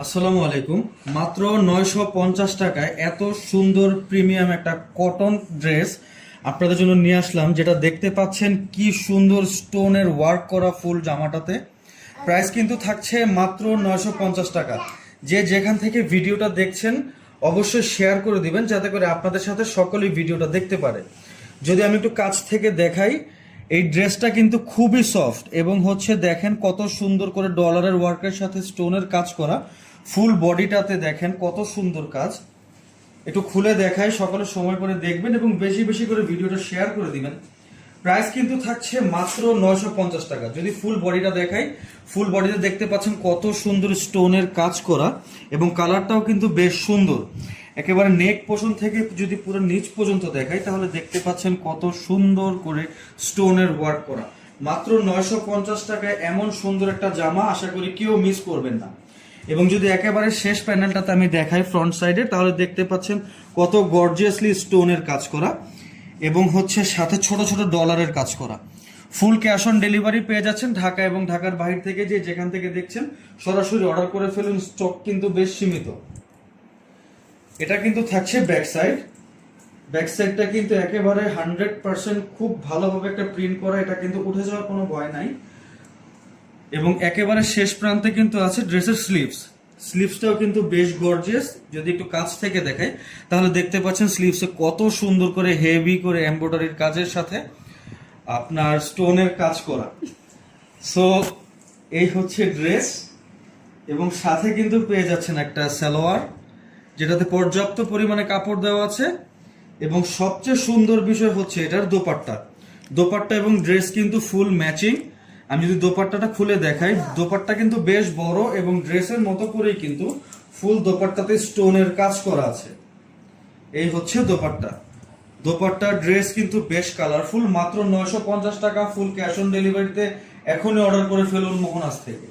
আসসালামু আলাইকুম। মাত্র 950 টাকায় এত সুন্দর প্রিমিয়াম একটা কটন ড্রেস আপনাদের জন্য নিয়ে আসলাম। যেটা দেখতে পাচ্ছেন কি সুন্দর স্টোনের ওয়ার্ক করা ফুল জামাটাতে। প্রাইস কিন্তু থাকছে মাত্র 950 টাকা। যে যেখান থেকে ভিডিওটা দেখছেন অবশ্যই শেয়ার করে দিবেন, যাতে করে আপনাদের সাথে সকলেই ভিডিওটা দেখতে পারে। যদি আমি একটু কাছ থেকে দেখাই, এই ড্রেসটা কিন্তু খুবই সফট এবং দেখেন কত সুন্দর করে ডলারের ওয়ার্কের সাথে স্টোনের কাজ করা। ফুল বডিটাতে দেখেন কত সুন্দর কাজ। একটু খুলে দেখাই, সকলে সময় করে দেখবেন এবং বেশি বেশি করে ভিডিওটা শেয়ার করে দিবেন। প্রাইস কিন্তু থাকছে মাত্র 950 টাকা। যদি ফুল বডিটা দেখাই, ফুল বডিতে দেখতে পাচ্ছেন কত সুন্দর স্টোনের কাজ করা এবং কালারটাও কিন্তু বেশ সুন্দর। একেবারে নেক পোর্শন থেকে যদি পুরো নিচ পর্যন্ত দেখাই, তাহলে দেখতে পাচ্ছেন কত সুন্দর করে স্টোনের ওয়ার্ক করা। মাত্র 950 টাকায় এমন সুন্দর একটা জামা আশা করি কেউ মিস করবেন না। এবং যদি একেবারে শেষ প্যানেলটাতে আমি দেখাই ফ্রন্ট সাইডে, তাহলে দেখতে পাচ্ছেন কত গর্জিয়াসলি স্টোনের কাজ করা এবং সাথে ছোট ছোট ডলারের কাজ করা। ফুল ক্যাশ অন ডেলিভারি পেয়ে যাচ্ছেন ঢাকা এবং ঢাকার বাইরে থেকে। যে যেখান থেকে দেখছেন সরাসরি অর্ডার করে ফেলুন, স্টক কিন্তু বেশ সীমিত। এটা কিন্তু থাকছে ব্যাক সাইড। ব্যাক সাইডটা কিন্তু একেবারে 100% খুব ভালোভাবে একটা প্রিন্ট করা, এটা কিন্তু উঠে যাওয়ার কোনো ভয় নাই। এবং একেবারে শেষ প্রান্তে কিন্তু আছে ড্রেসের স্লিভসটাও কিন্তু বেশ গর্জিয়াস। যদি একটু কাছ থেকে দেখাই, তাহলে দেখতে পাচ্ছেন স্লিভসে কত সুন্দর করে হেভি করে এমব্রয়ডারির কাজের সাথে আপনার স্টোনের কাজ করা। সো এই ড্রেস, এবং সাথে কিন্তু পেয়ে যাচ্ছেন একটা সালোয়ার, যেটাতে পর্যাপ্ত পরিমাণে কাপড় দেওয়া আছে। এবং সবচেয়ে সুন্দর বিষয় এটার দোপাট্টা এবং ড্রেস কিন্তু ফুল ম্যাচিং। আমি যদি দোপাট্টাটা খুলে দেখাই, দোপাট্টা কিন্তু বেশ বড় এবং ড্রেসের মতো করেই কিন্তু ফুল দোপাট্টাতে স্টোনের কাজ করা আছে। এই দোপাট্টা ড্রেস কিন্তু বেশ কালারফুল। মাত্র 950 টাকা, ফুল ক্যাশ অন ডেলিভারিতে। এখনই অর্ডার করে ফেলুন মোহনাজ থেকে।